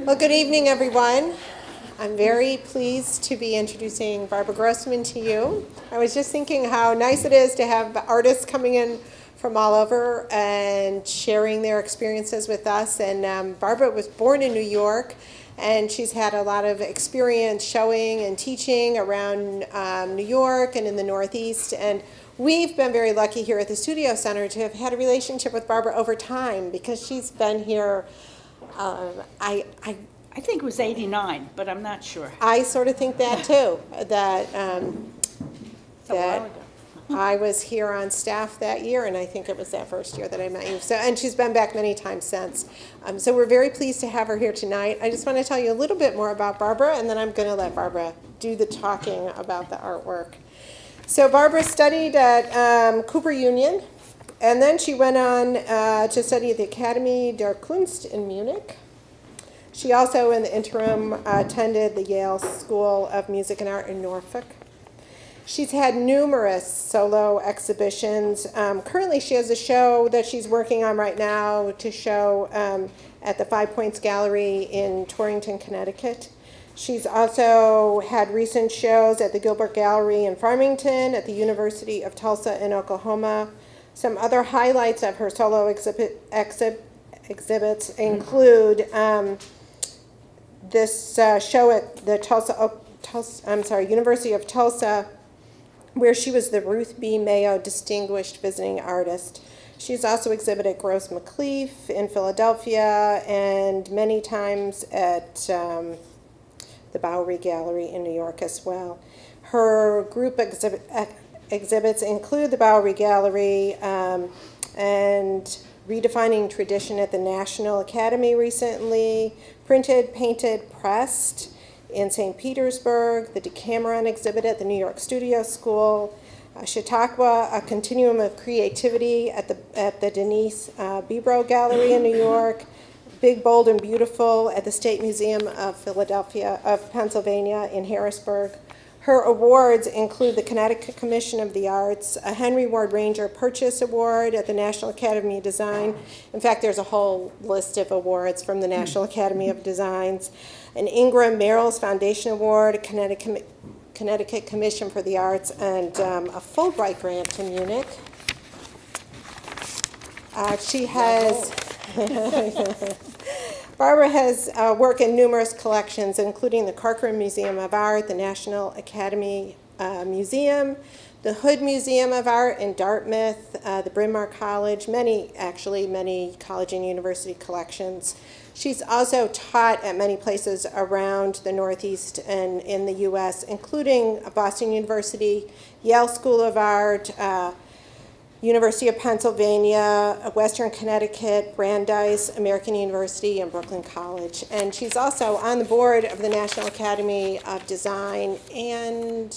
Well, good evening, everyone. I'm very pleased to be introducing Barbara Grossman to you. I was just thinking how nice it is to have artists coming in from all over and sharing their experiences with us. And Barbara was born in New York, and she's had a lot of experience showing and teaching around New York and in the Northeast. And we've been very lucky here at the Studio Center to have had a relationship with Barbara over time because she's been here. I think it was 89, but I'm not sure. I sort of think that too, that It's a while ago. I was here on staff that year, and I think it was that first year that I met you. So, and she's been back many times since. So we're very pleased to have her here tonight. I just want to tell you a little bit more about Barbara, and then I'm going to let Barbara do the talking about the artwork. So Barbara studied at Cooper Union, and then she went on to study at the Academie der Kunst in Munich. She also, in the interim, attended the Yale School of Music and Art in Norfolk. She's had numerous solo exhibitions. Currently, she has a show that she's working on right now to show at the Five Points Gallery in Torrington, Connecticut. She's also had recent shows at the Gilbert Gallery in Farmington, at the University of Tulsa in Oklahoma. Some other highlights of her solo exhibits include this show at the University of Tulsa, where she was the Ruth B. Mayo Distinguished Visiting Artist. She's also exhibited at Grossman in Philadelphia and many times at the Bowery Gallery in New York as well. Her group exhibits include the Bowery Gallery and Redefining Tradition at the National Academy recently, Printed, Painted, Pressed in St. Petersburg, the Decameron exhibit at the New York Studio School, Chautauqua, A Continuum of Creativity at the Denise Bibro Gallery in New York, Big, Bold, and Beautiful at the State Museum of Pennsylvania in Harrisburg. Her awards include the Connecticut Commission of the Arts, a Henry Ward Ranger Purchase Award at the National Academy of Design. In fact, there's a whole list of awards from the National Academy of Designs, an Ingram Merrill's Foundation Award, a Connecticut Commission for the Arts, and a Fulbright grant to Munich. She has... Barbara has worked in numerous collections, including the Corcoran Museum of Art, the National Academy Museum, the Hood Museum of Art in Dartmouth, the Bryn Mawr College, many college and university collections. She's also taught at many places around the Northeast and in the U.S., including Boston University, Yale School of Art, University of Pennsylvania, Western Connecticut, Brandeis, American University, and Brooklyn College. And she's also on the board of the National Academy of Design and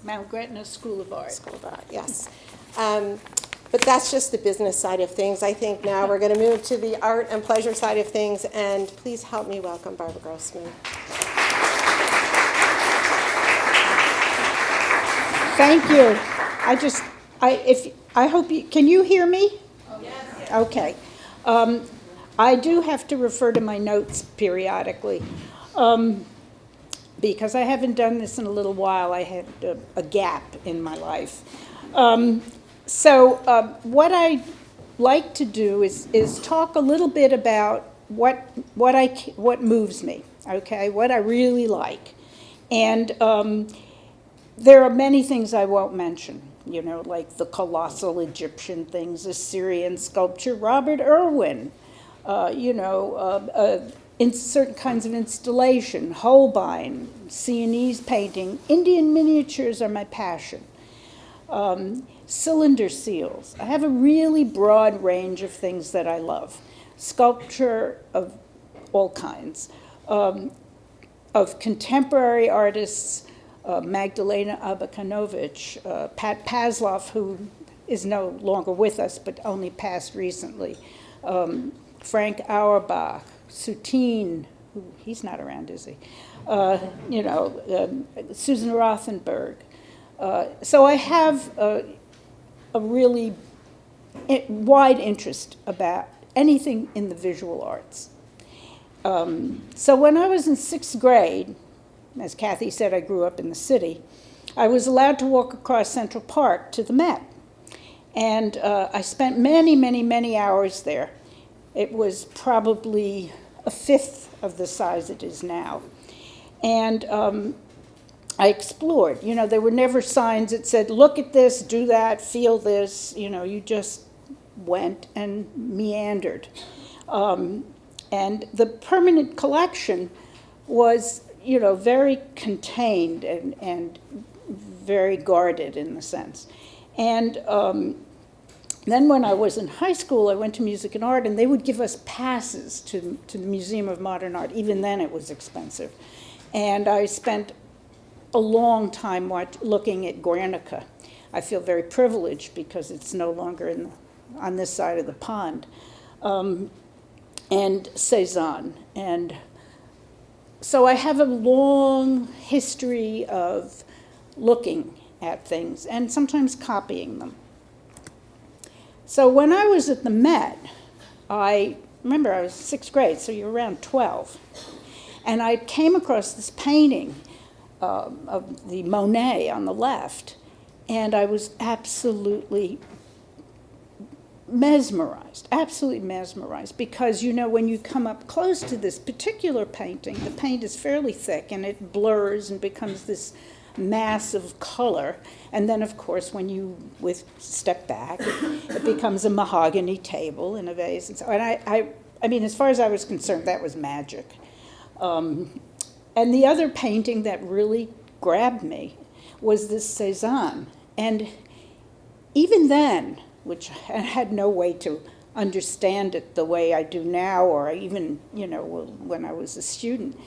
Mount Gretna School of Art. School of Art, yes. But that's just the business side of things. I think now we're going to move to the art and pleasure side of things. And please help me welcome Barbara Grossman. Thank you. I hope you, can you hear me? Yes. Okay. I do have to refer to my notes periodically because I haven't done this in a little while. I had a gap in my life. So what I like to do is talk a little bit about what moves me, okay, what I really like. And there are many things I won't mention. You know, like the colossal Egyptian things, Assyrian sculpture, Robert Irwin, in certain kinds of installation, Holbein, Sienese painting. Indian miniatures are my passion. Cylinder seals. I have a really broad range of things that I love. Sculpture of all kinds, of contemporary artists, Magdalena Abakanovich, Pat Pasloff, who is no longer with us, but only passed recently, Frank Auerbach, Soutine, who he's not around, is he? Susan Rothenberg. So I have a really wide interest about anything in the visual arts. So when I was in 6th grade, as Kathy said, I grew up in the city, I was allowed to walk across Central Park to the Met. And I spent many, many, many hours there. It was probably a fifth of the size it is now. And I explored. You know, there were never signs that said, look at this, do that, feel this. You know, you just went and meandered. And the permanent collection was, you know, very contained and very guarded in the sense. And then when I was in high school, I went to Music and Art, and they would give us passes to the Museum of Modern Art. Even then, it was expensive. And I spent a long time looking at Guernica. I feel very privileged because it's no longer on this side of the pond. And Cézanne. And so I have a long history of looking at things and sometimes copying them. So when I was at the Met, I remember I was 6th grade, so you're around 12, and I came across this painting of the Monet on the left, and I was absolutely mesmerized, because, you know, when you come up close to this particular painting, the paint is fairly thick and it blurs and becomes this mass of color. And then, of course, when you step back, it becomes a mahogany table in a vase. And so, and I mean, as far as I was concerned, that was magic. And the other painting that really grabbed me was this Cézanne. And even then, which I had no way to understand it the way I do now, or even, you know, when I was a student,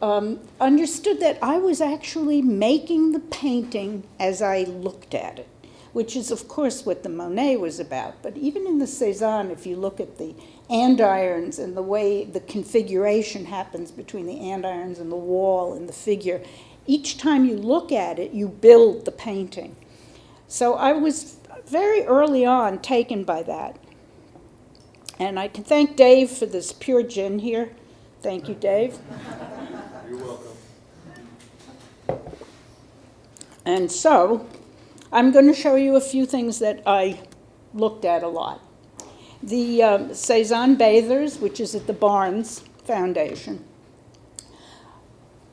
understood that I was actually making the painting as I looked at it, which is, of course, what the Monet was about. But even in the Cézanne, if you look at the andirons and the way the configuration happens between the andirons and the wall and the figure, each time you look at it, you build the painting. So I was very early on taken by that. And I can thank Dave for this pure gin here. Thank you, Dave. You're welcome. And so I'm going to show you a few things that I looked at a lot. The Cézanne Bathers, which is at the Barnes Foundation.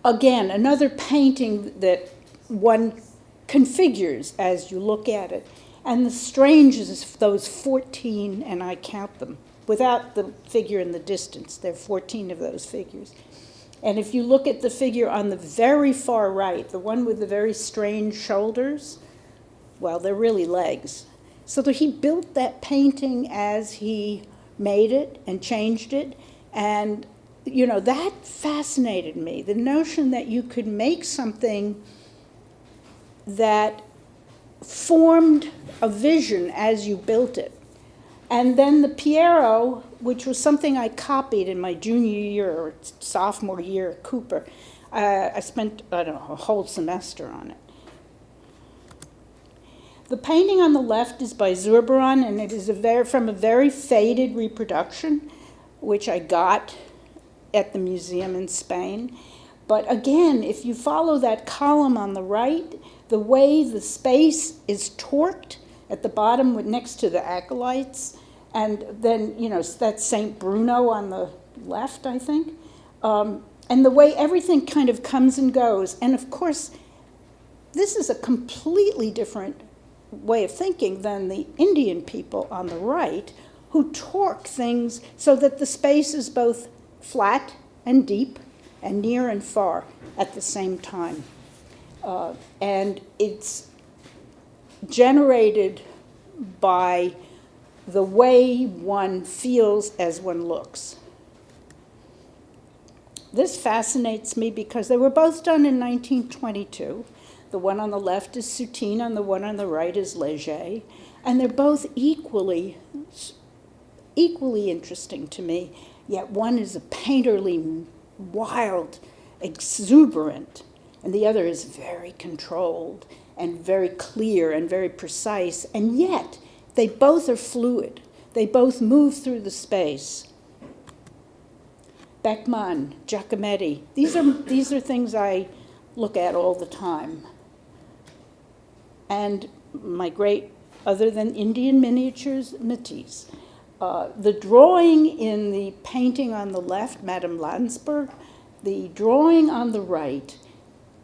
Again, another painting that one configures as you look at it. And the strangest is those 14, and I count them, without the figure in the distance. There are 14 of those figures. And if you look at the figure on the very far right, the one with the very strange shoulders, well, they're really legs. So that he built that painting as he made it and changed it. And, you know, that fascinated me. The notion that you could make something that formed a vision as you built it. And then the Piero, which was something I copied in my junior year or sophomore year at Cooper. I spent, I don't know, a whole semester on it. The painting on the left is by Zurbaran, and it is from a very faded reproduction, which I got at the museum in Spain. But again, if you follow that column on the right, the way the space is torqued at the bottom next to the acolytes, and then, you know, that's St. Bruno on the left, I think, and the way everything kind of comes and goes. And of course, this is a completely different way of thinking than the Indian people on the right, who torque things so that the space is both flat and deep and near and far at the same time. And it's generated by the way one feels as one looks. This fascinates me because they were both done in 1922. The one on the left is Soutine, and the one on the right is Léger. And they're both equally interesting to me, yet one is a painterly, wild, exuberant, and the other is very controlled and very clear and very precise, and yet they both are fluid. They both move through the space. Beckmann, Giacometti. These are things I look at all the time. And my great, other than Indian miniatures, Matisse. The drawing in the painting on the left, Madame Landsberg, the drawing on the right,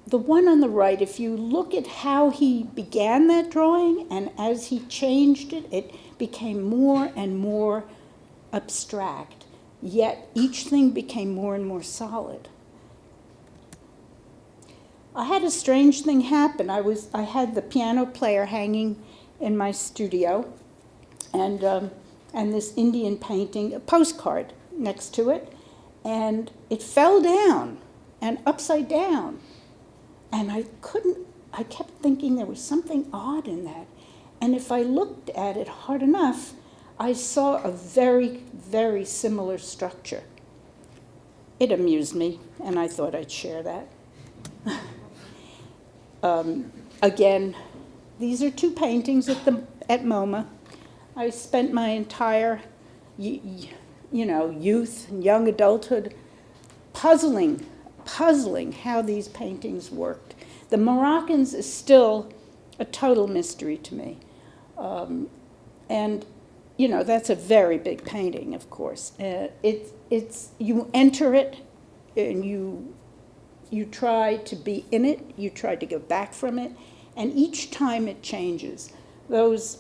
the one on the right, if you look at how he began that drawing and as he changed it, it became more and more abstract, yet each thing became more and more solid. I had a strange thing happen. I had the piano player hanging in my studio, and this Indian painting, a postcard next to it, and it fell down and upside down. And I kept thinking there was something odd in that. And if I looked at it hard enough, I saw a very, very similar structure. It amused me, and I thought I'd share that. Again, these are two paintings at MoMA. I spent my entire, youth and young adulthood puzzling how these paintings worked. The Moroccans is still a total mystery to me. And, that's a very big painting, of course. It's you enter it and you try to be in it, you try to go back from it, and each time it changes. Those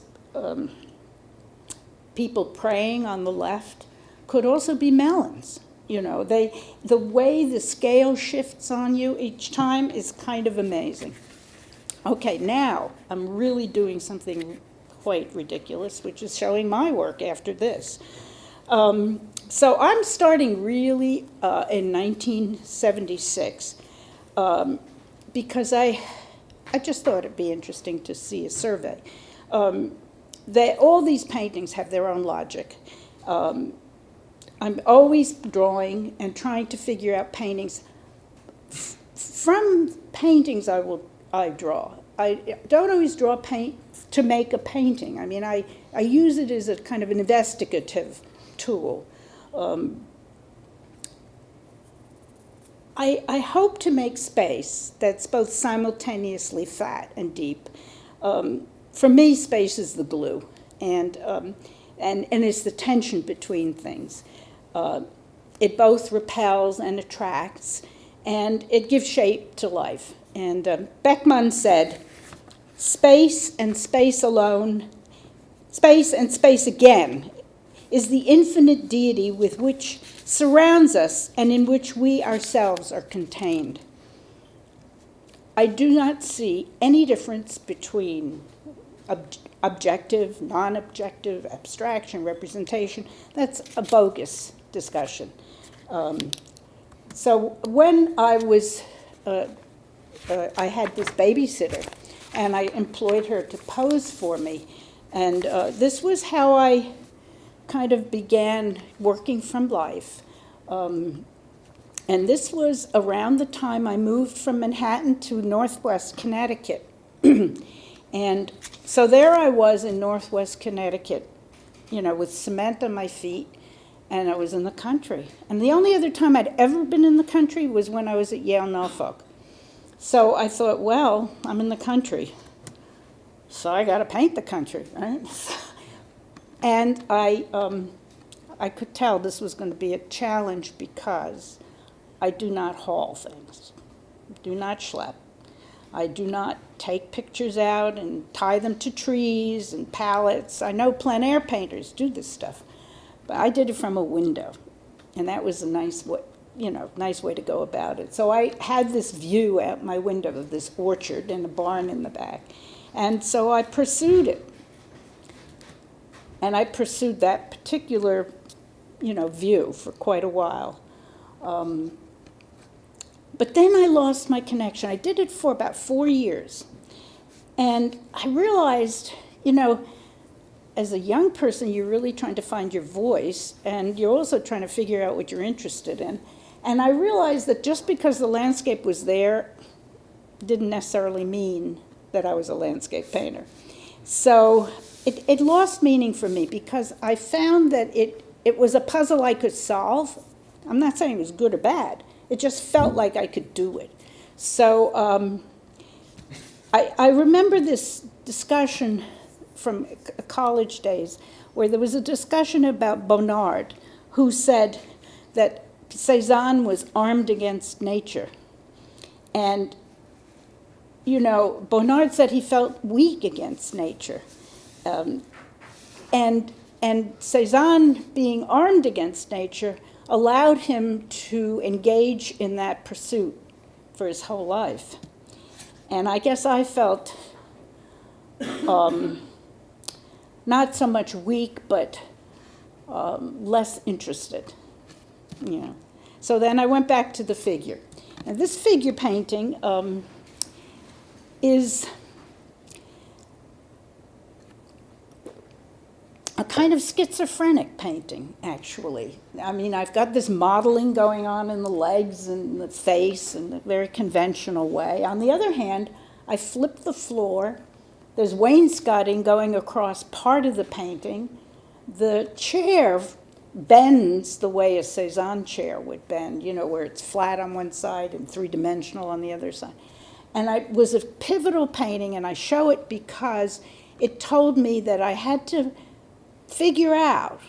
people praying on the left could also be melons. The way the scale shifts on you each time is kind of amazing. Okay, now I'm really doing something quite ridiculous, which is showing my work after this. So I'm starting really in 1976 because I just thought it'd be interesting to see a survey. All these paintings have their own logic. I'm always drawing and trying to figure out paintings. From paintings I draw. I don't always draw paint to make a painting. I mean, I use it as a kind of an investigative tool. I hope to make space that's both simultaneously fat and deep. For me, space is the glue, and it's the tension between things. It both repels and attracts, and it gives shape to life. And Beckmann said, space and space alone, space and space again, is the infinite deity with which surrounds us and in which we ourselves are contained. I do not see any difference between objective, non-objective, abstraction, representation. That's a bogus discussion. So when I was, I had this babysitter, and I employed her to pose for me, and this was how I kind of began working from life. And this was around the time I moved from Manhattan to Northwest Connecticut. And so there I was in Northwest Connecticut, with cement on my feet, and I was in the country. And the only other time I'd ever been in the country was when I was at Yale, Norfolk. So I thought, well, I'm in the country, so I got to paint the country, right? And I could tell this was going to be a challenge because I do not haul things, do not schlep. I do not take pictures out and tie them to trees and pallets. I know plein air painters do this stuff, but I did it from a window, and that was a nice way to go about it. So I had this view out my window of this orchard and a barn in the back, and so I pursued it. And I pursued that particular, view for quite a while. But then I lost my connection. I did it for about 4 years. And I realized, as a young person, you're really trying to find your voice, and you're also trying to figure out what you're interested in. And I realized that just because the landscape was there didn't necessarily mean that I was a landscape painter. So it lost meaning for me because I found that it was a puzzle I could solve, I'm not saying it was good or bad. It just felt like I could do it. So I remember this discussion from college days where there was a discussion about Bonnard, who said that Cézanne was armed against nature. And, you know, Bonnard said he felt weak against nature. And Cézanne, being armed against nature, allowed him to engage in that pursuit for his whole life. And I guess I felt not so much weak, but less interested. You know. So then I went back to the figure. And this figure painting is a kind of schizophrenic painting, actually. I mean, I've got this modeling going on in the legs and the face in a very conventional way. On the other hand, I flip the floor. There's wainscoting going across part of the painting. The chair bends the way a Cézanne chair would bend, you know, where it's flat on one side and three-dimensional on the other side. And it was a pivotal painting, and I show it because it told me that I had to figure out,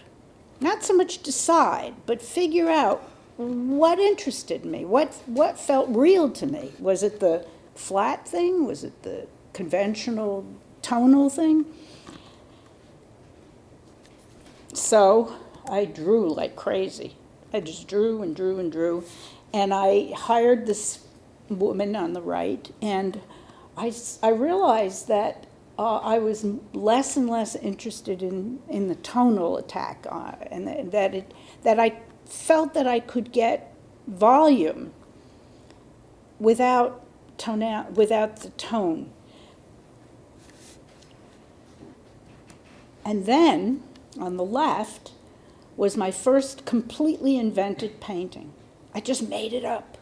not so much decide, but figure out what interested me, what felt real to me. Was it the flat thing? Was it the conventional tonal thing? So I drew like crazy. I just drew and drew and drew. And I hired this woman on the right, and I realized that I was less and less interested in the tonal attack, and that I felt that I could get volume without the tone. And then on the left was my first completely invented painting. I just made it up.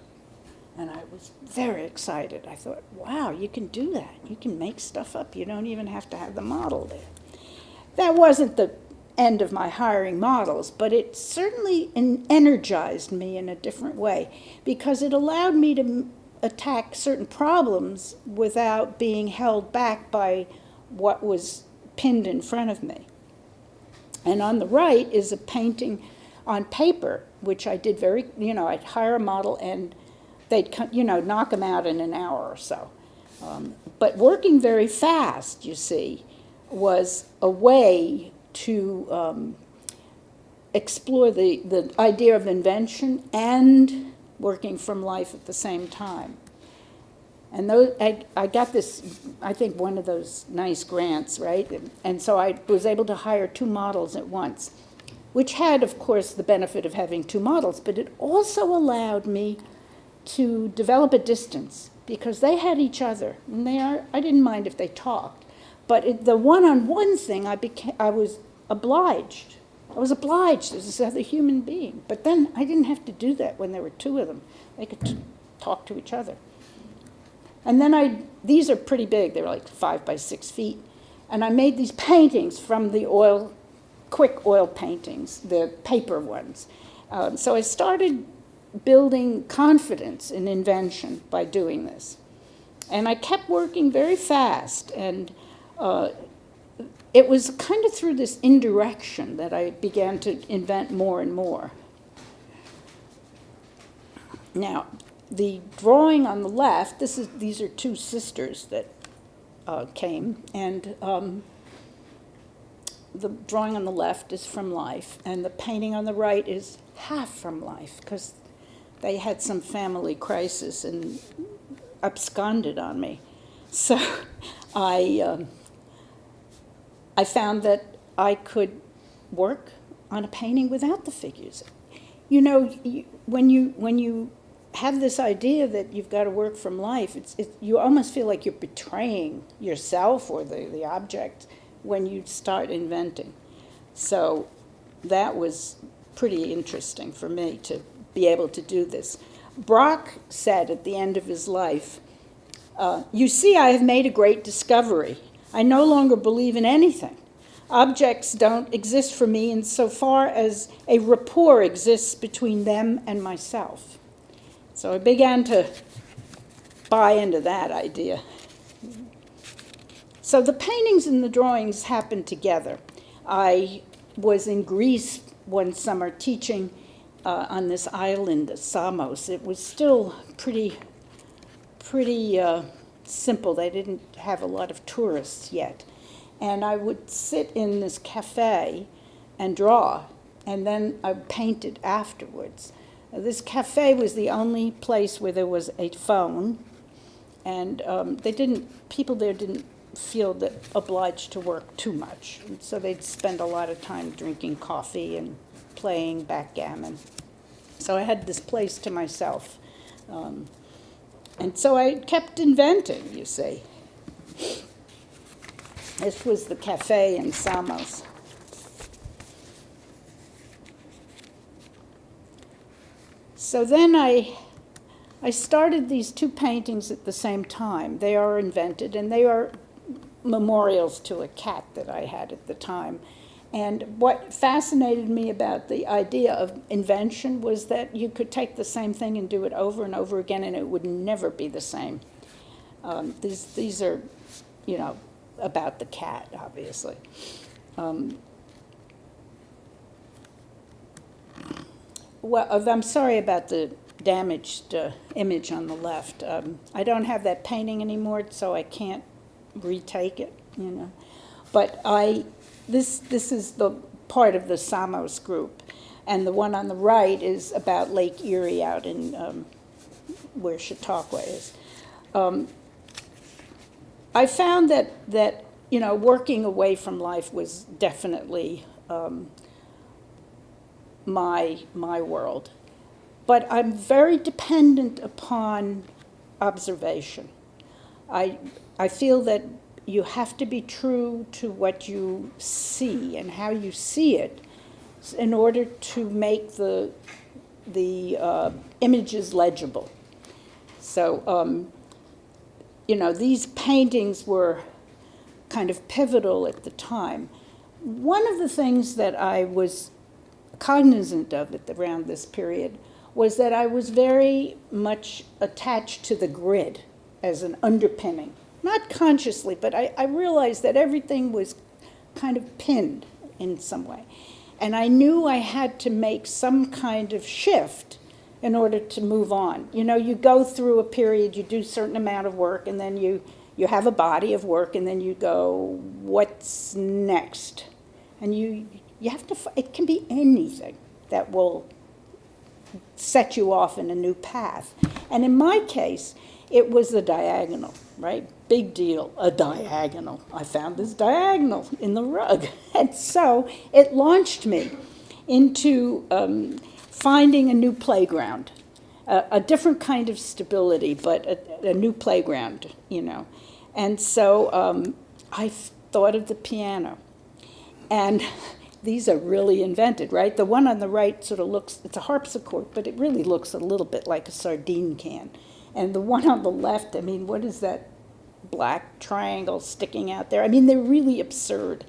And I was very excited. I thought, wow, you can do that. You can make stuff up. You don't even have to have the model there. That wasn't the end of my hiring models, but it certainly energized me in a different way because it allowed me to attack certain problems without being held back by what was pinned in front of me. And on the right is a painting on paper, which I did I'd hire a model and they'd, knock them out in an hour or so. But working very fast, you see, was a way to explore the idea of invention and working from life at the same time. And I got this, I think, one of those nice grants, right? And so I was able to hire 2 models at once, which had, of course, the benefit of having 2 models, but it also allowed me to develop a distance because they had each other, and I didn't mind if they talked, but the one-on-one thing, I was obliged. I was obliged as this other human being, but then I didn't have to do that when there were 2 of them. They could talk to each other. And then these are pretty big. They're like 5 by 6 feet, and I made these paintings from the quick oil paintings, the paper ones. So I started building confidence in invention by doing this. And I kept working very fast, and it was kind of through this indirection that I began to invent more and more. Now, the drawing on the left, these are 2 sisters that came, and the drawing on the left is from life, and the painting on the right is half from life, because they had some family crisis and absconded on me. So I found that I could work on a painting without the figures. You know, when you have this idea that you've got to work from life, you almost feel like you're betraying yourself or the object when you start inventing. So that was pretty interesting for me to be able to do this. Brock said at the end of his life, "You see, I have made a great discovery. I no longer believe in anything. Objects don't exist for me insofar as a rapport exists between them and myself. So I began to buy into that idea. So the paintings and the drawings happened together. I was in Greece one summer teaching on this island, Samos. It was still pretty simple. They didn't have a lot of tourists yet. And I would sit in this cafe and draw, and then I painted afterwards. This cafe was the only place where there was a phone, and people there didn't feel that obliged to work too much. And so they'd spend a lot of time drinking coffee and playing backgammon. So I had this place to myself. And so I kept inventing, you see. This was the cafe in Samos. So then I started these two paintings at the same time. They are invented, and they are memorials to a cat that I had at the time. And what fascinated me about the idea of invention was that you could take the same thing and do it over and over again, and it would never be the same. These are, about the cat, obviously. Well, I'm sorry about the damaged image on the left. I don't have that painting anymore, so I can't retake it, But this is the part of the Samos group, and the one on the right is about Lake Erie out in where Chautauqua is. I found that working away from life was definitely my world, but I'm very dependent upon observation. I feel that you have to be true to what you see and how you see it in order to make the images legible. So, these paintings were kind of pivotal at the time. One of the things that I was cognizant of around this period was that I was very much attached to the grid as an underpinning. Not consciously, but I realized that everything was kind of pinned in some way. And I knew I had to make some kind of shift in order to move on. You go through a period, you do a certain amount of work, and then you have a body of work, and then you go, what's next? And you have to, it can be anything that will set you off in a new path. And in my case, it was a diagonal, right? Big deal, a diagonal. I found this diagonal in the rug. And so it launched me into finding a new playground, a different kind of stability, but a new playground, And so I thought of the piano. And these are really invented, right? The one on the right sort of looks, it's a harpsichord, but it really looks a little bit like a sardine can. And the one on the left, what is that black triangle sticking out there? They're really absurd.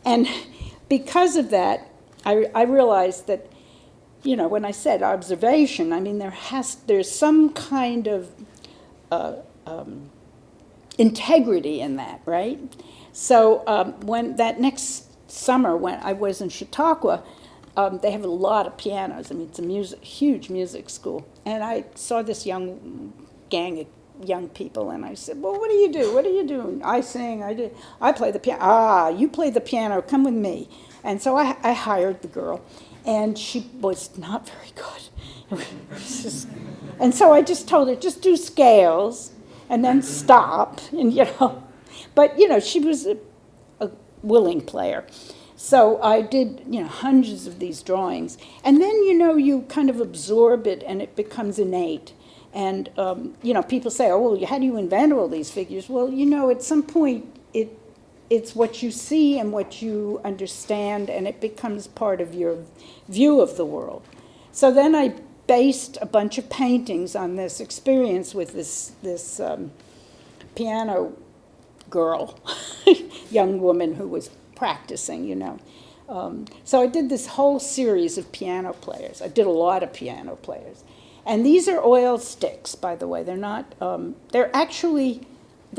And because of that, I realized that, when I said observation, there's some kind of integrity in that, right? So when that next summer, when I was in Chautauqua, they have a lot of pianos. It's a huge music school. And I saw this young gang of young people, and I said, well, what do you do? What do you do? I sing, I play the piano. Ah, you play the piano, come with me. And so I hired the girl, and she was not very good. And so I just told her, just do scales, and then stop, and But, she was a willing player. So I did, hundreds of these drawings. And then, you kind of absorb it, and it becomes innate. And, people say, oh, well, how do you invent all these figures? Well, at some point, it's what you see and what you understand, and it becomes part of your view of the world. So then I based a bunch of paintings on this experience with this piano girl, young woman who was practicing, you know. So I did this whole series of piano players. I did a lot of piano players. And these are oil sticks, by the way. They're not, they're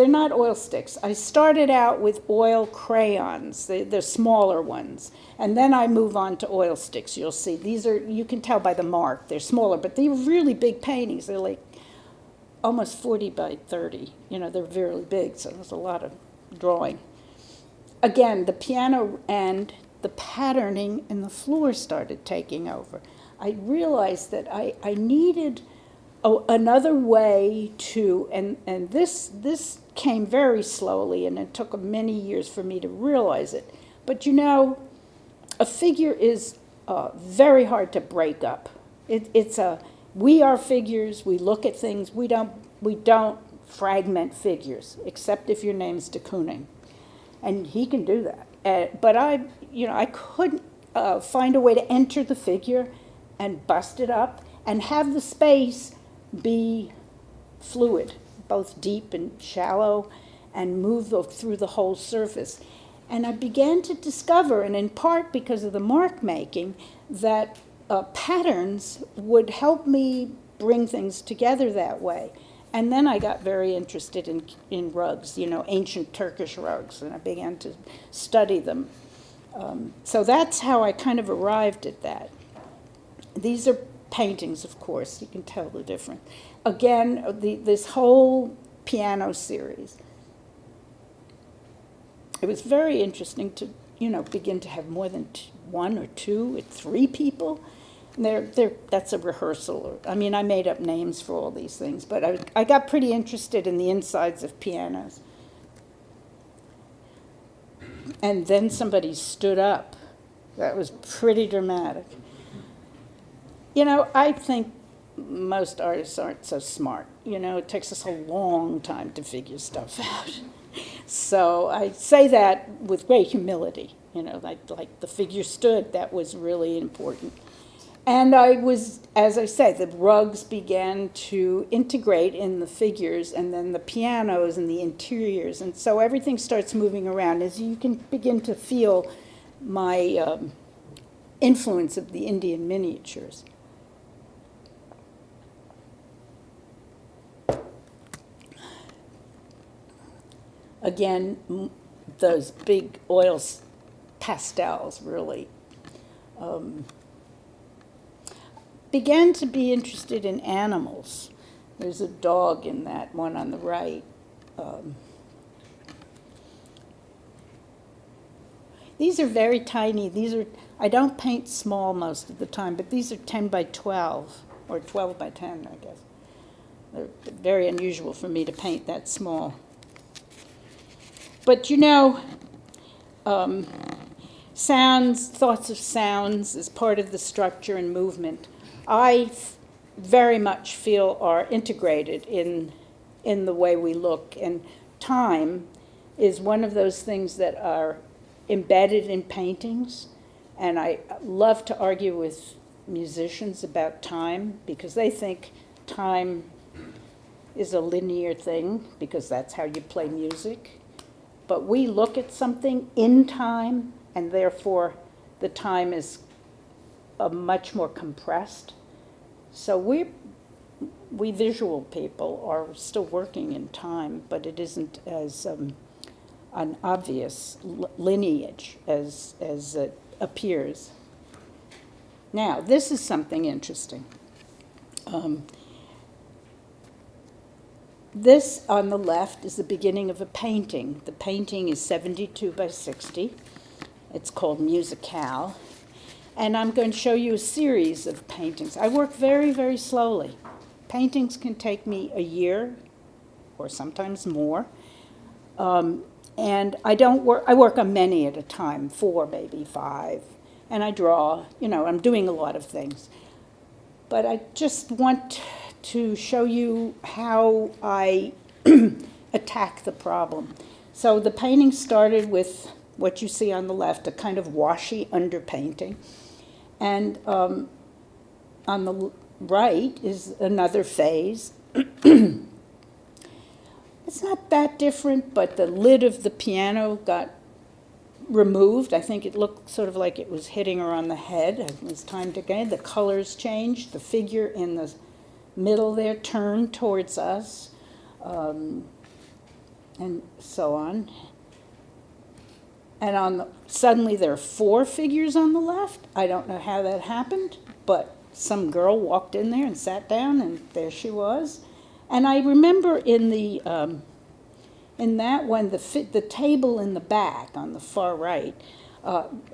not oil sticks. I started out with oil crayons, the smaller ones. And then I move on to oil sticks, you'll see. These are, you can tell by the mark, they're smaller, but they're really big paintings. They're like almost 40 by 30. You know, they're very big, so there's a lot of drawing. Again, the piano and the patterning and the floor started taking over. I realized that I needed another way to, and this came very slowly, and it took many years for me to realize it. But you know, a figure is very hard to break up. We are figures. We look at things. We don't fragment figures, except if your name's de Kooning, and he can do that. But I couldn't find a way to enter the figure and bust it up and have the space be fluid, both deep and shallow, and move through the whole surface. And I began to discover, and in part because of the mark making, that patterns would help me bring things together that way. And then I got very interested in rugs, you know, ancient Turkish rugs, and I began to study them. So that's how I kind of arrived at that. These are paintings, of course. You can tell the difference. Again, this whole piano series. It was very interesting to, you know, begin to have more than one or two or three people. That's a rehearsal. I mean, I made up names for all these things, but I got pretty interested in the insides of pianos. And then somebody stood up. That was pretty dramatic. You know, I think most artists aren't so smart. You know, it takes us a long time to figure stuff out. So I say that with great humility. You know, like the figure stood, that was really important. And as I say, the rugs began to integrate in the figures, and then the pianos and the interiors. And so everything starts moving around. As you can begin to feel my influence of the Indian miniatures. Again, those big oil pastels really began to be interested in animals. There's a dog in that one on the right. These are very tiny. I don't paint small most of the time, but these are 10 by 12, or 12 by 10, I guess. They're very unusual for me to paint that small. But you know, sounds, thoughts of sounds as part of the structure and movement, I very much feel are integrated in the way we look. And time is one of those things that are embedded in paintings. And I love to argue with musicians about time, because they think time is a linear thing, because that's how you play music. But we look at something in time, and therefore the time is much more compressed. So we visual people are still working in time, but it isn't as an obvious lineage as it appears. Now, this is something interesting. This on the left is the beginning of a painting. The painting is 72 by 60. It's called Musicale. And I'm going to show you a series of paintings. I work very, very slowly. Paintings can take me a year or sometimes more. And I work on many at a time, 4, maybe 5. And I draw, you know, I'm doing a lot of things. But I just want to show you how I attack the problem. So the painting started with what you see on the left, a kind of washy underpainting. And on the right is another phase. It's not that different, but the lid of the piano got removed. I think it looked sort of like it was hitting her on the head. It was time to go. The colors changed. The figure in the middle there turned towards us, and so on. And suddenly there are 4 figures on the left. I don't know how that happened, but some girl walked in there and sat down, and there she was. And I remember in that one, the table in the back on the far right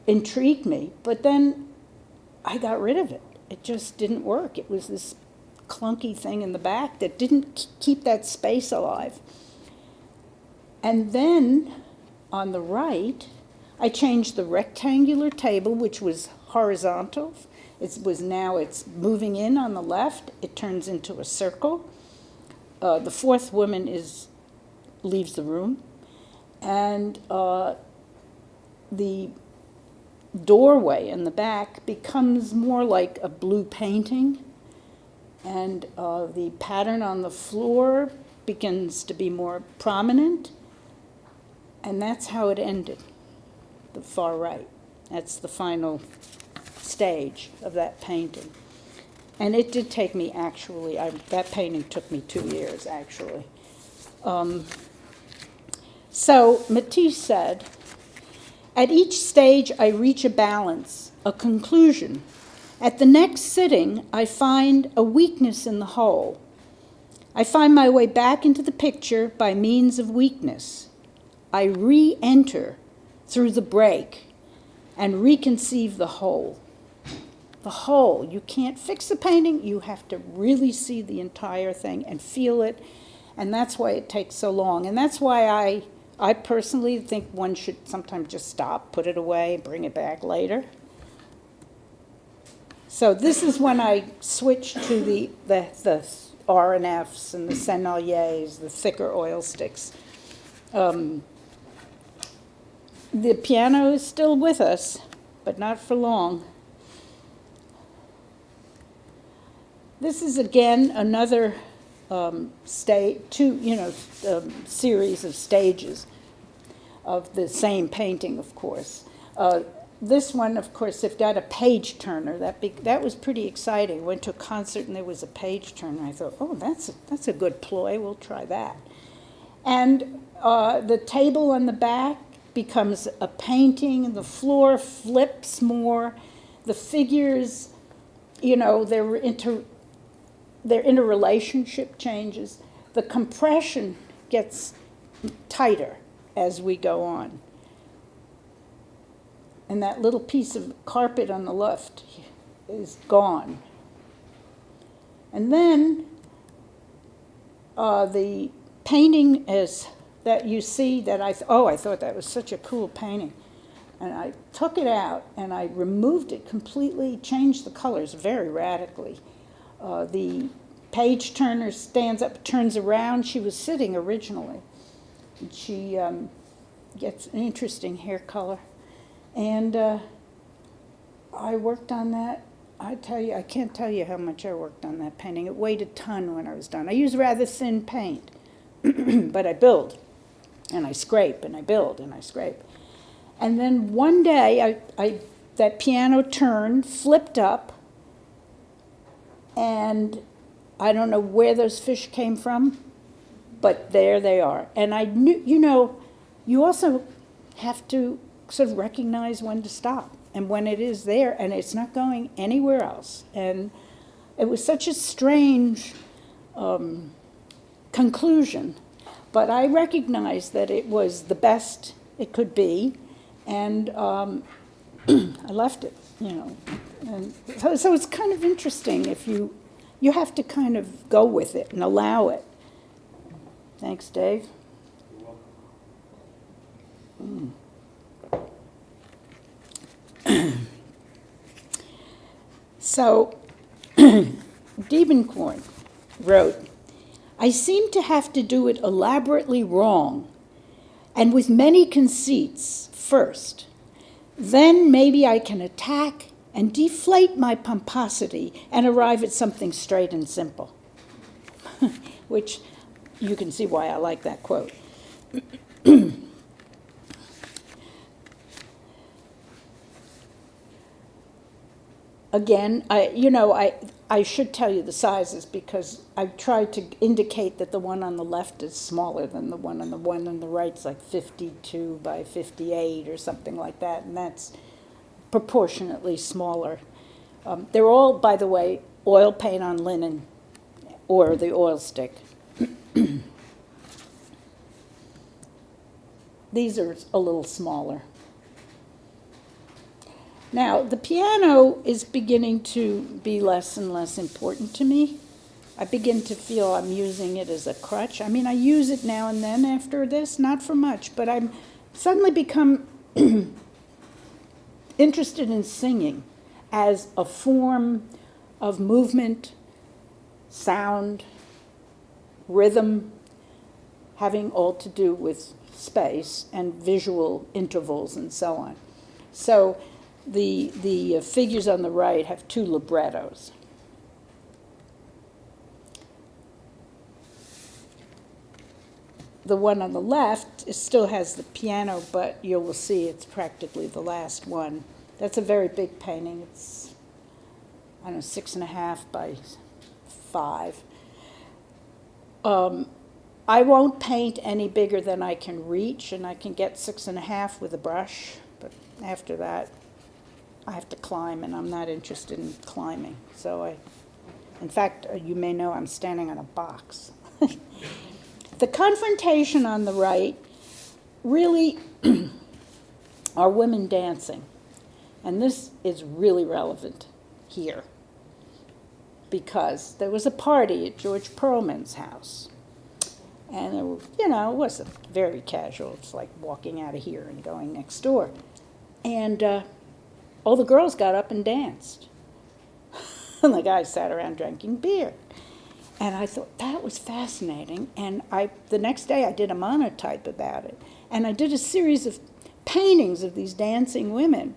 intrigued me, but then I got rid of it. It just didn't work. It was this clunky thing in the back that didn't keep that space alive. And then on the right, I changed the rectangular table, which was horizontal. It's moving in on the left. It turns into a circle. The 4th woman leaves the room, and the doorway in the back becomes more like a blue painting, and the pattern on the floor begins to be more prominent, and that's how it ended, the far right. That's the final stage of that painting. And it did take me, actually, that painting took me 2 years, actually. So Matisse said, "At each stage I reach a balance, a conclusion. At the next sitting, I find a weakness in the whole. I find my way back into the picture by means of weakness. I re-enter through the break and reconceive the whole." The whole. You can't fix the painting. You have to really see the entire thing and feel it. And that's why it takes so long. And that's why I personally think one should sometimes just stop, put it away, bring it back later. So this is when I switched to the R&Fs and the Senneliers, the thicker oil sticks. The piano is still with us, but not for long. This is again another series of stages of the same painting, of course. This one, of course, they've got a page turner. That was pretty exciting. Went to a concert and there was a page turner. I thought, oh, that's a good ploy. We'll try that. And the table on the back becomes a painting. The floor flips more. The figures, their interrelationship changes. The compression gets tighter as we go on. And that little piece of carpet on the left is gone. And then the painting that you see that I thought that was such a cool painting. And I took it out and I removed it completely, changed the colors very radically. The page turner stands up, turns around. She was sitting originally. And she gets an interesting hair color. And I worked on that. I can't tell you how much I worked on that painting. It weighed a ton when I was done. I use rather thin paint, but I build, and I scrape, and I build, and I scrape. And then one day, that piano turned, flipped up, and I don't know where those fish came from, but there they are. And I knew, you also have to sort of recognize when to stop and when it is there and it's not going anywhere else. And it was such a strange conclusion, but I recognized that it was the best it could be, and I left it, And so it's kind of interesting if you have to kind of go with it and allow it. Thanks, Dave. You're welcome. So, Diebenkorn wrote, "I seem to have to do it elaborately wrong and with many conceits first. Then maybe I can attack and deflate my pomposity and arrive at something straight and simple." Which you can see why I like that quote. Again, I should tell you the sizes because I've tried to indicate that the one on the left is smaller than the one on the right's like 52 by 58 or something like that, and that's proportionately smaller. They're all, by the way, oil paint on linen or the oil stick. These are a little smaller. Now, the piano is beginning to be less and less important to me. I begin to feel I'm using it as a crutch. I mean, I use it now and then after this, not for much, but I'm suddenly become interested in singing as a form of movement, sound, rhythm, having all to do with space and visual intervals and so on. So the figures on the right have two librettos. The one on the left still has the piano, but you will see it's practically the last one. That's a very big painting. It's, I don't know, 6.5 by 5. I won't paint any bigger than I can reach, and I can get 6.5 with a brush, but after that, I have to climb, and I'm not interested in climbing. So in fact, you may know I'm standing on a box. The confrontation on the right really are women dancing. And this is really relevant here because there was a party at George Perlman's house. And, it wasn't very casual. It's like walking out of here and going next door. And all the girls got up and danced. And the guys sat around drinking beer. And I thought that was fascinating. And the next day I did a monotype about it. And I did a series of paintings of these dancing women.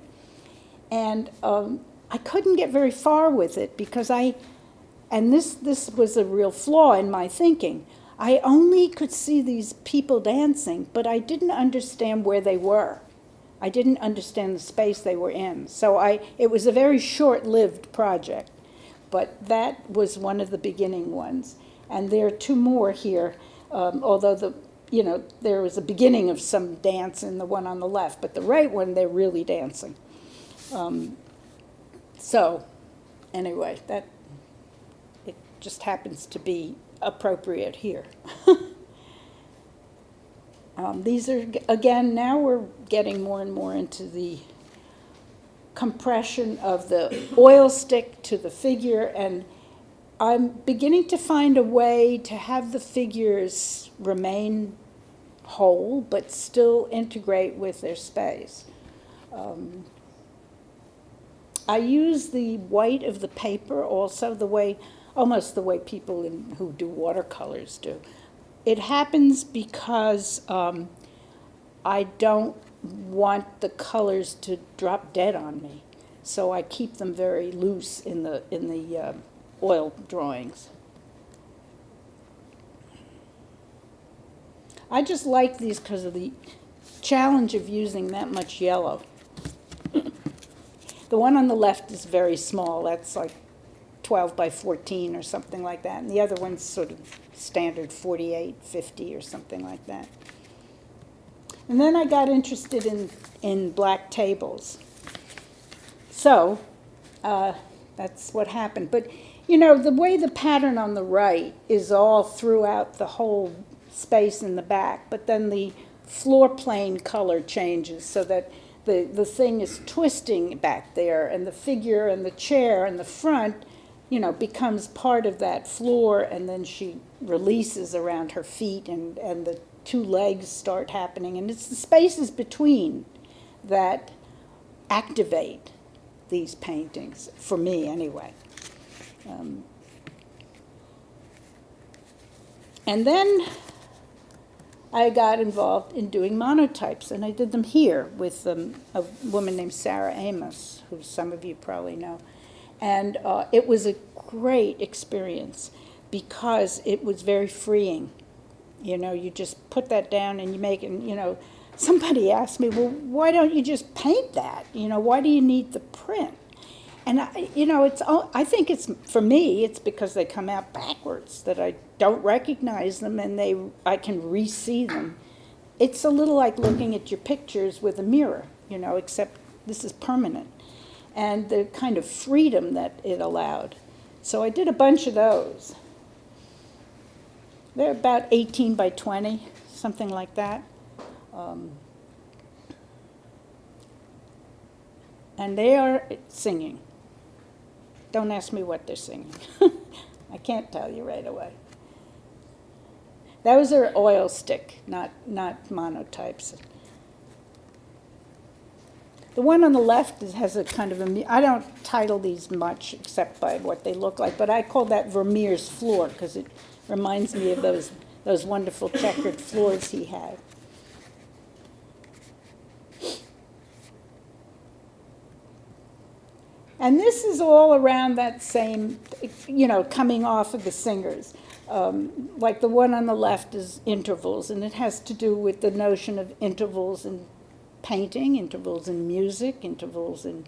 And I couldn't get very far with it because this was a real flaw in my thinking. I only could see these people dancing, but I didn't understand where they were. I didn't understand the space they were in. So it was a very short-lived project. But that was one of the beginning ones. And there are two more here, although there was a beginning of some dance in the one on the left, but the right one, they're really dancing. So anyway, it just happens to be appropriate here. These are, again, now we're getting more and more into the compression of the oil stick to the figure, and I'm beginning to find a way to have the figures remain whole but still integrate with their space. I use the white of the paper also almost the way people who do watercolors do. It happens because I don't want the colors to drop dead on me, so I keep them very loose in the oil drawings. I just like these because of the challenge of using that much yellow. The one on the left is very small. That's like 12 by 14 or something like that. And the other one's sort of standard 48, 50 or something like that. And then I got interested in black tables. So that's what happened. But, the way the pattern on the right is all throughout the whole space in the back, but then the floor plane color changes so that the thing is twisting back there, and the figure and the chair and the front, becomes part of that floor, and then she releases around her feet, and the two legs start happening, and it's the spaces between that activate these paintings, for me anyway. And then I got involved in doing monotypes, and I did them here with a woman named Sarah Amos, who some of you probably know. And it was a great experience because it was very freeing. You just put that down and you make it, somebody asked me, well, why don't you just paint that? Why do you need the print? And I think it's, for me, it's because they come out backwards that I don't recognize them, and I can re-see them. It's a little like looking at your pictures with a mirror, except this is permanent. And the kind of freedom that it allowed. So I did a bunch of those. They're about 18 by 20, something like that. And they are singing. Don't ask me what they're singing. I can't tell you right away. Those are oil stick, not monotypes. The one on the left has a kind of I don't title these much except by what they look like, but I call that Vermeer's floor because it reminds me of those wonderful checkered floors he had. And this is all around that same, coming off of the singers. Like the one on the left is intervals, and it has to do with the notion of intervals in painting, intervals in music, intervals in,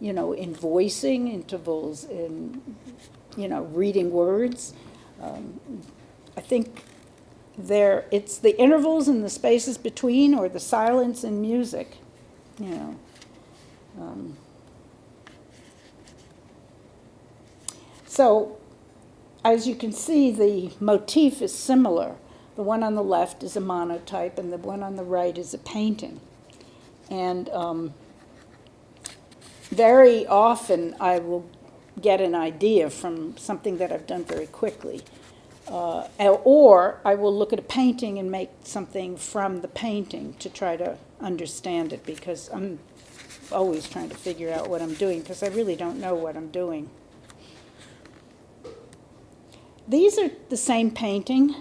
in voicing, intervals in, reading words. I think it's the intervals and the spaces between, or the silence in music, So, as you can see, the motif is similar. The one on the left is a monotype, and the one on the right is a painting. And very often I will get an idea from something that I've done very quickly. Or I will look at a painting and make something from the painting to try to understand it, because I'm always trying to figure out what I'm doing, because I really don't know what I'm doing. These are the same painting.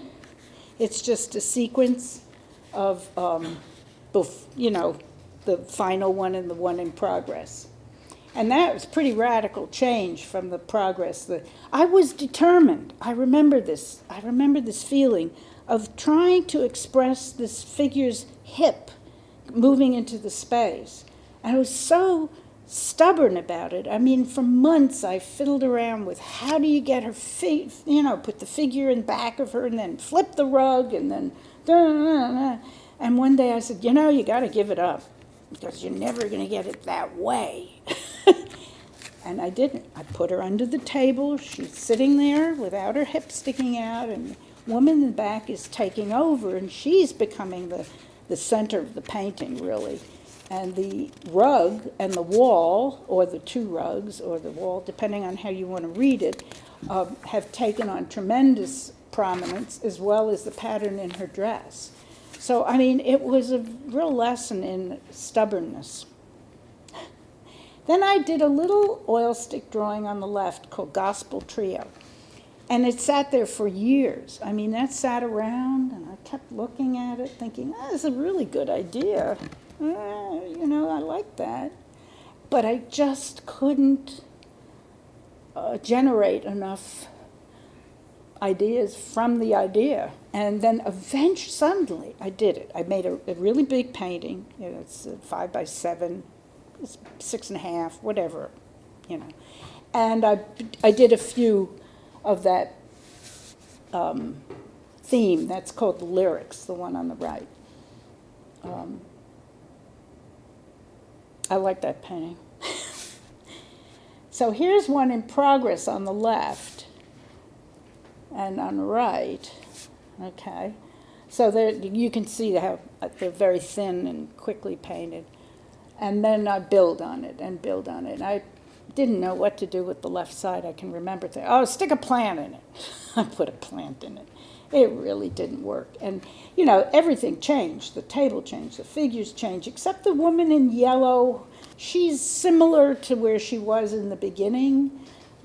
It's just a sequence of, the final one and the one in progress. And that was pretty radical change from the progress. I was determined. I remember this feeling of trying to express this figure's hip moving into the space. And I was so stubborn about it. I mean, for months I fiddled around with how do you get her feet, put the figure in back of her and then flip the rug and then, and one day I said, you got to give it up because you're never going to get it that way. And I didn't. I put her under the table. She's sitting there without her hips sticking out, and the woman in the back is taking over, and she's becoming the center of the painting, really. And the rug and the wall, or the two rugs, or the wall, depending on how you want to read it, have taken on tremendous prominence, as well as the pattern in her dress. So, I mean, it was a real lesson in stubbornness. Then I did a little oil stick drawing on the left called Gospel Trio. And it sat there for years. I mean, that sat around, and I kept looking at it, thinking, that's a really good idea. I like that. But I just couldn't generate enough ideas from the idea. And then eventually, suddenly, I did it. I made a really big painting. It's 5 by 7, it's 6.5, whatever, And I did a few of that theme. That's called the lyrics, the one on the right. I like that painting. So here's one in progress on the left and on the right. Okay. So there, you can see how they're very thin and quickly painted. And then I build on it and build on it. I didn't know what to do with the left side. I can remember thinking, stick a plant in it. I put a plant in it. It really didn't work. And, everything changed. The table changed. The figures changed, except the woman in yellow. She's similar to where she was in the beginning,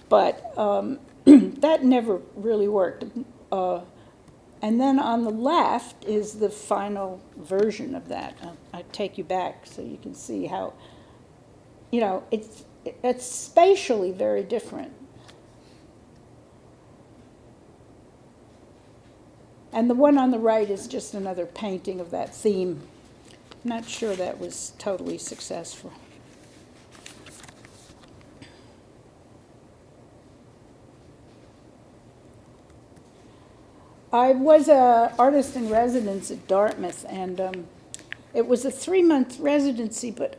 but that never really worked. And then on the left is the final version of that. I take you back so you can see how, it's spatially very different. And the one on the right is just another painting of that theme. I'm not sure that was totally successful. I was a artist in residence at Dartmouth, and it was a 3-month residency, but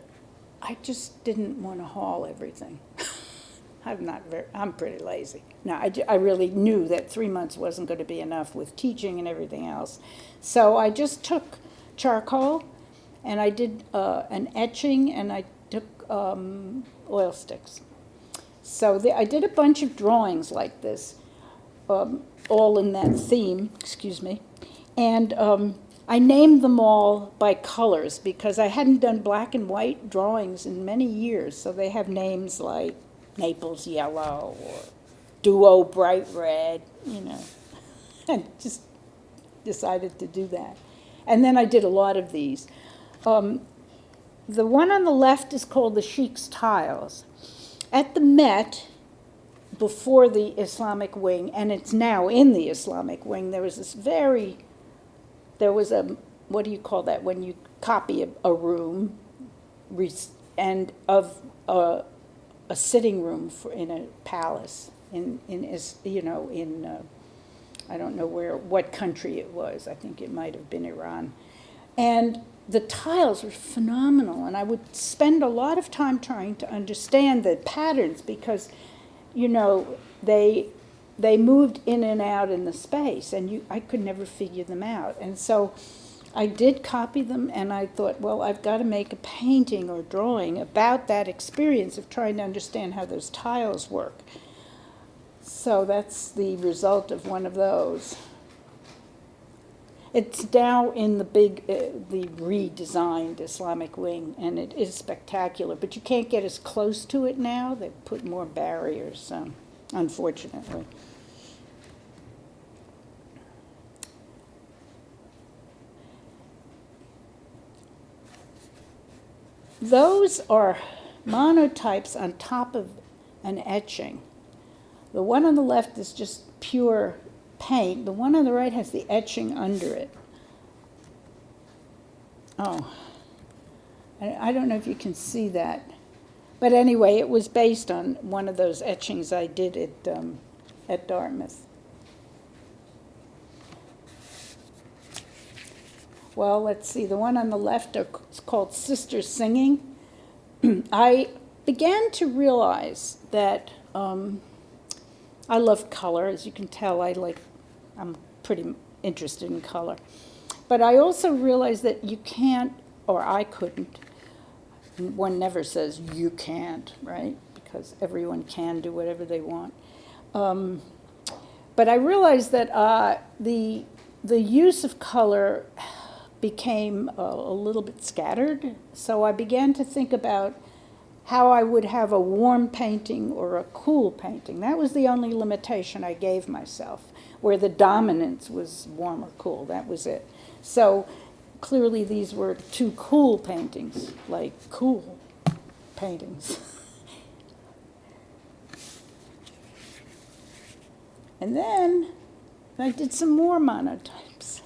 I just didn't want to haul everything. I'm pretty lazy. No, I really knew that 3 months wasn't going to be enough with teaching and everything else. So I just took charcoal, and I did an etching, and I took oil sticks. So I did a bunch of drawings like this, all in that theme, excuse me. And I named them all by colors because I hadn't done black and white drawings in many years. So they have names like Naples Yellow or Duo Bright Red, you know. And just decided to do that. And then I did a lot of these. The one on the left is called the Sheik's Tiles. At the Met, before the Islamic wing, and it's now in the Islamic wing, there was a, what do you call that, when you copy a room, and of a sitting room in a palace, I don't know what country it was. I think it might have been Iran. And the tiles were phenomenal, and I would spend a lot of time trying to understand the patterns because, they moved in and out in the space, and I could never figure them out. And so I did copy them, and I thought, well, I've got to make a painting or drawing about that experience of trying to understand how those tiles work. So that's the result of one of those. It's now in the the redesigned Islamic wing, and it is spectacular. But you can't get as close to it now. They've put more barriers, unfortunately. Those are monotypes on top of an etching. The one on the left is just pure paint. The one on the right has the etching under it. Oh, I don't know if you can see that. But anyway, it was based on one of those etchings I did at Dartmouth. Well, let's see. The one on the left is called Sisters Singing. I began to realize that I love color. As you can tell, I'm pretty interested in color. But I also realized that you can't, or I couldn't. One never says you can't, right? Because everyone can do whatever they want. But I realized that the use of color became a little bit scattered. So I began to think about how I would have a warm painting or a cool painting. That was the only limitation I gave myself, where the dominance was warm or cool. That was it. So clearly these were two cool paintings, like cool paintings. And then I did some more monotypes.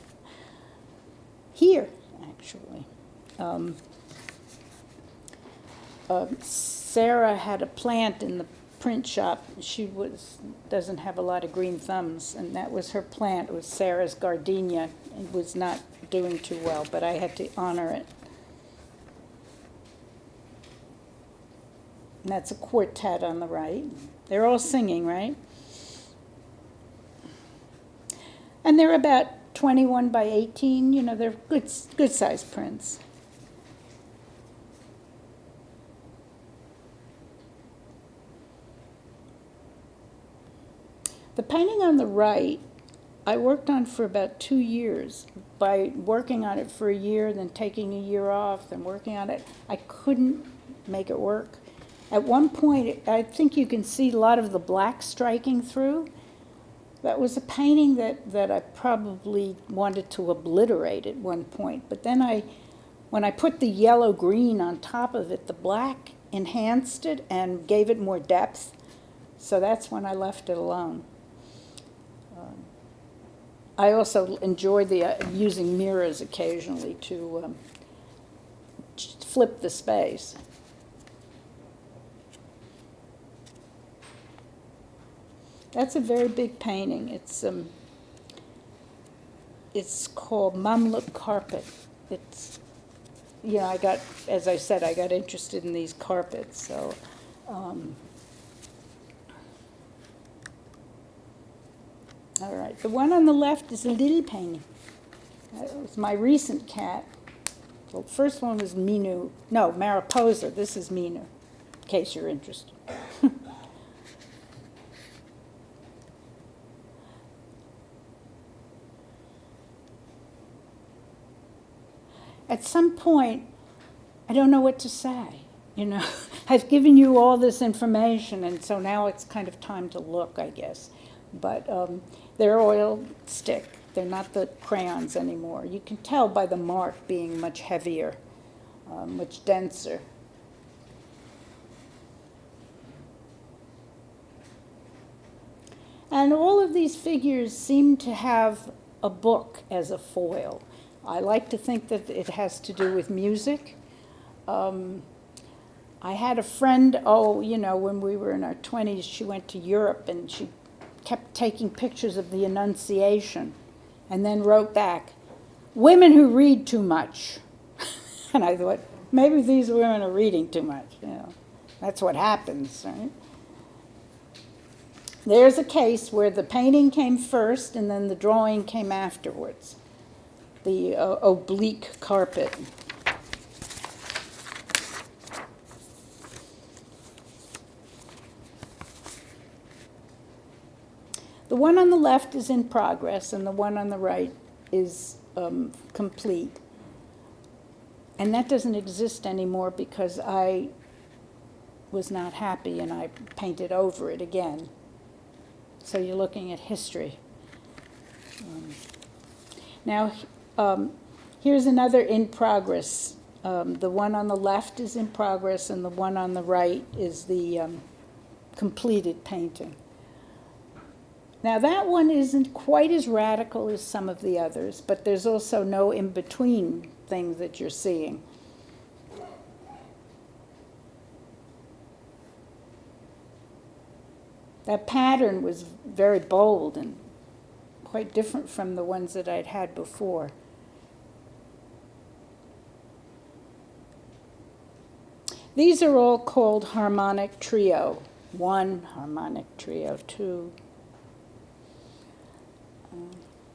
Here, actually. Sarah had a plant in the print shop. She doesn't have a lot of green thumbs, and that was her plant. It was Sarah's gardenia. It was not doing too well, but I had to honor it. And that's a quartet on the right. They're all singing, right? And they're about 21 by 18. They're good size prints. The painting on the right, I worked on for about 2 years. By working on it for a year, then taking a year off, then working on it, I couldn't make it work. At one point, I think you can see a lot of the black striking through. That was a painting that I probably wanted to obliterate at one point. But then when I put the yellow-green on top of it, the black enhanced it and gave it more depth. So that's when I left it alone. I also enjoy using mirrors occasionally to flip the space. That's a very big painting. It's it's called Mamluk carpet. It's, as I said, I got interested in these carpets, so. All right, the one on the left is a little painting. That was my recent cat. The first one was Minu. No, Mariposa. This is Minu, in case you're interested. At some point, I don't know what to say. I've given you all this information, and so now it's kind of time to look, I guess. But they're oil stick. They're not the crayons anymore. You can tell by the mark being much heavier, much denser. And all of these figures seem to have a book as a foil. I like to think that it has to do with music. I had a friend, when we were in our 20s, she went to Europe and she kept taking pictures of the Annunciation and then wrote back, "Women who read too much." And I thought, maybe these women are reading too much. That's what happens, right? There's a case where the painting came first and then the drawing came afterwards. The oblique carpet. The one on the left is in progress, and the one on the right is complete. And that doesn't exist anymore because I was not happy and I painted over it again. So you're looking at history. Now, here's another in progress. The one on the left is in progress, and the one on the right is the completed painting. Now, that one isn't quite as radical as some of the others, but there's also no in-between things that you're seeing. That pattern was very bold and quite different from the ones that I'd had before. These are all called harmonic trio. 1 harmonic trio, 2.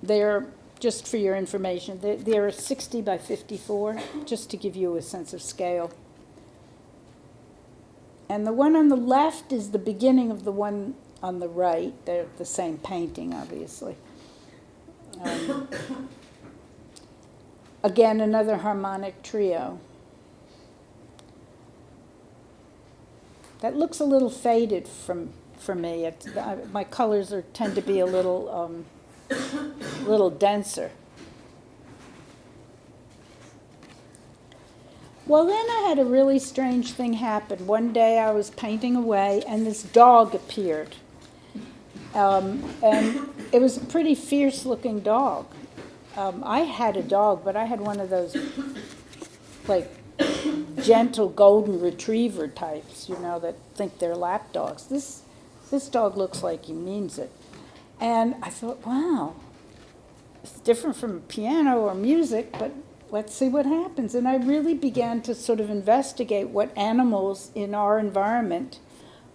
They're, just for your information, they're 60 by 54, just to give you a sense of scale. And the one on the left is the beginning of the one on the right. They're the same painting, obviously. Again, another harmonic trio. That looks a little faded for me. My colors tend to be a little denser. Well, then I had a really strange thing happen. One day I was painting away, and this dog appeared. And it was a pretty fierce-looking dog. I had a dog, but I had one of those, like, gentle golden retriever types, that think they're lap dogs. This dog looks like he means it. And I thought, wow, it's different from piano or music, but let's see what happens. And I really began to sort of investigate what animals in our environment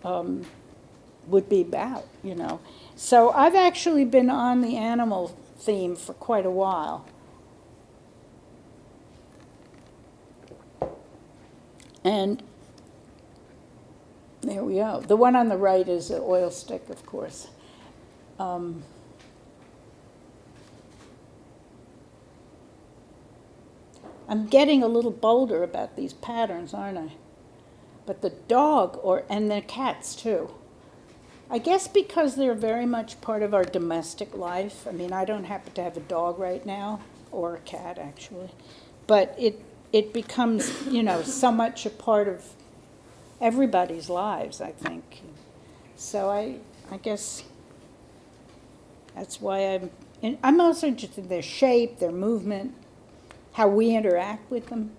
would be about, So I've actually been on the animal theme for quite a while. And there we go. The one on the right is an oil stick, of course. I'm getting a little bolder about these patterns, aren't I? But the dog, and the cats too. I guess because they're very much part of our domestic life. I mean, I don't happen to have a dog right now, or a cat actually, but it becomes, so much a part of everybody's lives, I think. So I guess that's why I'm also interested in their shape, their movement, how we interact with them,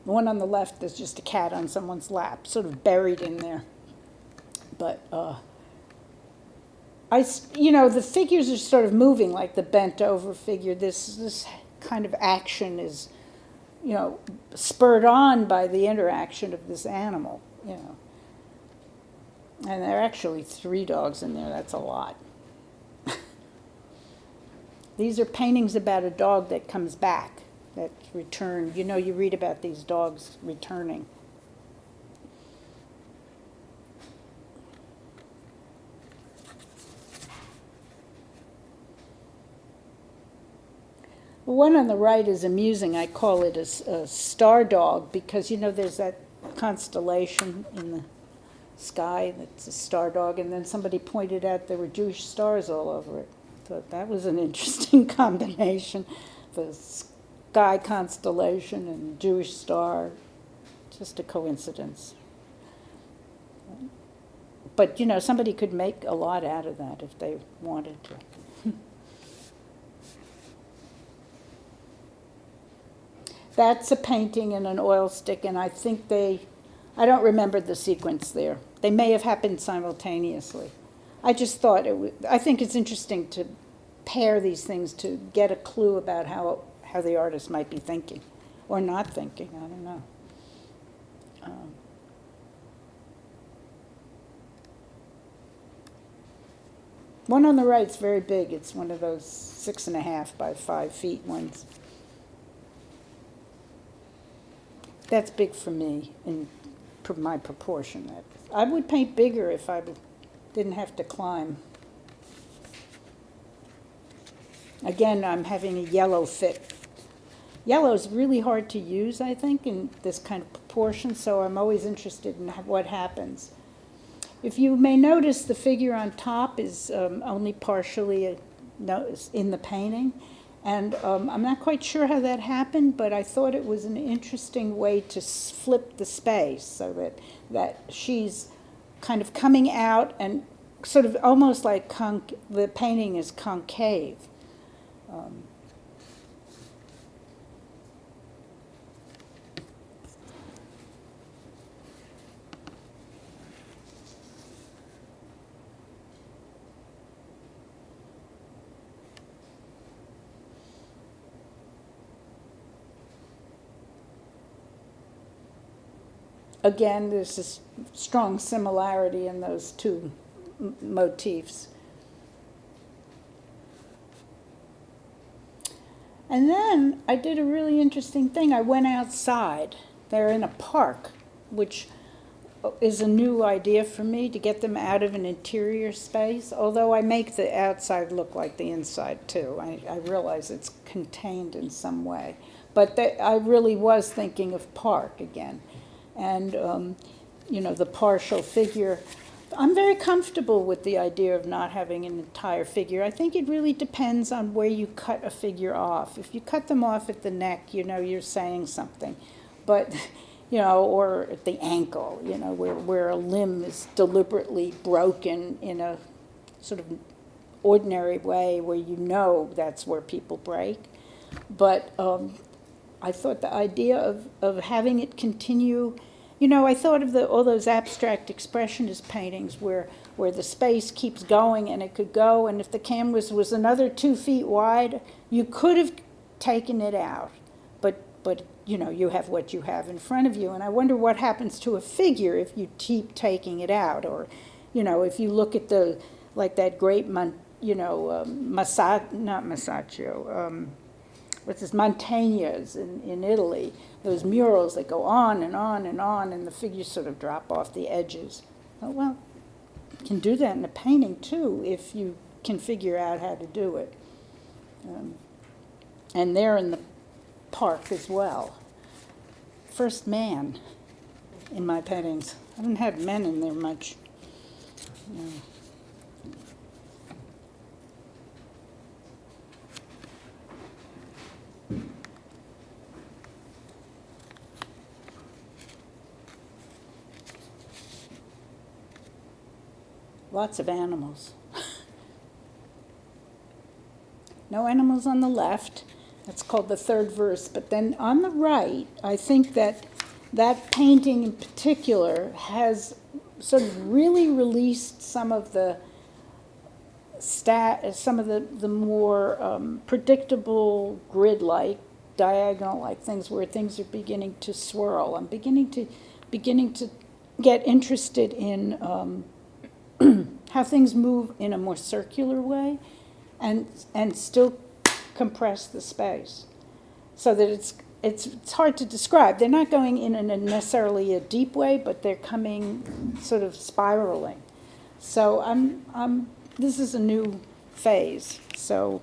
The one on the left is just a cat on someone's lap, sort of buried in there. But the figures are sort of moving, like the bent over figure. This kind of action is, spurred on by the interaction of this animal, And there are actually 3 dogs in there. That's a lot. These are paintings about a dog that comes back, that returned. You read about these dogs returning. The one on the right is amusing. I call it a star dog because, there's that constellation in the sky that's a star dog, and then somebody pointed out there were Jewish stars all over it. I thought that was an interesting combination, the sky constellation and Jewish star, just a coincidence. But, somebody could make a lot out of that if they wanted to. That's a painting and an oil stick, and I think I don't remember the sequence there. They may have happened simultaneously. I just thought I think it's interesting to pair these things to get a clue about how the artist might be thinking or not thinking. I don't know. One on the right's very big. It's one of those 6.5 by 5 feet ones. That's big for me in my proportion. I would paint bigger if I didn't have to climb. Again, I'm having a yellow fit. Yellow is really hard to use, I think, in this kind of proportion, so I'm always interested in what happens. If you may notice, the figure on top is only partially in the painting. And I'm not quite sure how that happened, but I thought it was an interesting way to flip the space so that she's kind of coming out and sort of almost like the painting is concave. Again, there's this strong similarity in those two motifs. And then I did a really interesting thing. I went outside. They're in a park, which is a new idea for me, to get them out of an interior space, although I make the outside look like the inside too. I realize it's contained in some way. But I really was thinking of park again. And, the partial figure. I'm very comfortable with the idea of not having an entire figure. I think it really depends on where you cut a figure off. If you cut them off at the neck, you're saying something. But, or at the ankle, where a limb is deliberately broken in a sort of ordinary way where that's where people break. But I thought the idea of having it continue, I thought of all those abstract expressionist paintings where the space keeps going and it could go, and if the canvas was another 2 feet wide, you could have taken it out. But you have what you have in front of you, and I wonder what happens to a figure if you keep taking it out, or, if you look at that great, Mantegna's in Italy, those murals that go on and on and on, and the figures sort of drop off the edges. Oh, well, you can do that in a painting too, if you can figure out how to do it. And they're in the park as well. First man in my paintings. I haven't had men in there much. Lots of animals. No animals on the left. It's called the third verse. But then on the right, I think that that painting in particular has sort of really released some of the the more predictable grid-like, diagonal-like things where things are beginning to swirl. I'm beginning to get interested in how things move in a more circular way, and still compress the space, so that it's hard to describe. They're not going in a necessarily a deep way, but they're coming sort of spiraling. So this is a new phase. So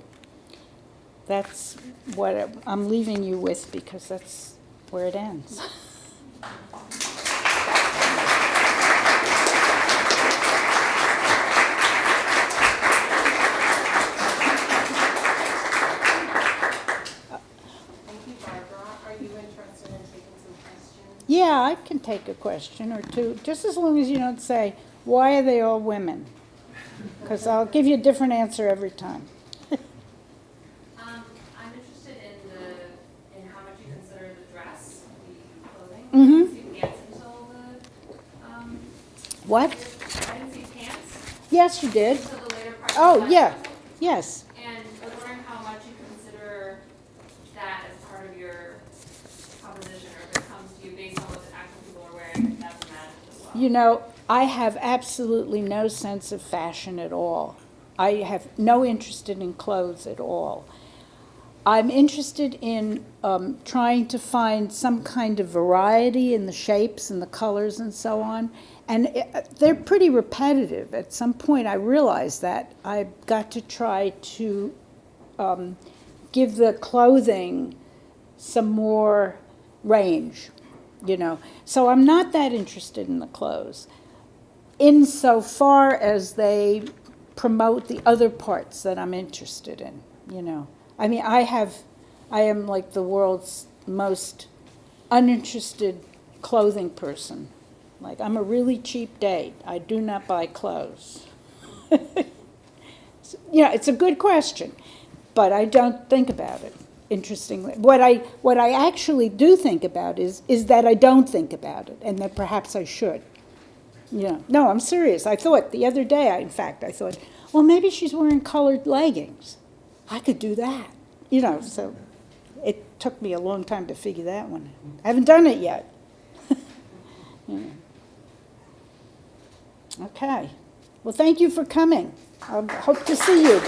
that's what I'm leaving you with, because that's where it ends. Yeah, I can take a question or two, just as long as you don't say, why are they all women? Because I'll give you a different answer every time. I'm interested in how much you consider the dress, the clothing. Mhm. I didn't see pants until What? I didn't see pants Yes, you did. until the later part. Oh, of the yeah, dress. yes. And I was wondering how much you consider that as part of your composition, or if it comes to you based on what the actual people are wearing, if that's imagined as well. You know, I have absolutely no sense of fashion at all. I have no interest in clothes at all. I'm interested in trying to find some kind of variety in the shapes and the colors and so on. And they're pretty repetitive. At some point, I realized that I've got to try to give the clothing some more range, you know. So I'm not that interested in the clothes, insofar as they promote the other parts that I'm interested in, you know. I mean, I am like the world's most uninterested clothing person. Like, I'm a really cheap date. I do not buy clothes. Yeah, it's a good question, but I don't think about it, interestingly. What I actually do think about is that I don't think about it, and that perhaps I should. Yeah. No, I'm serious. I thought the other day, I thought, well, maybe she's wearing colored leggings. I could do that. You know, so it took me a long time to figure that one out. I haven't done it yet. Yeah. Okay. Well, thank you for coming. I hope to see you.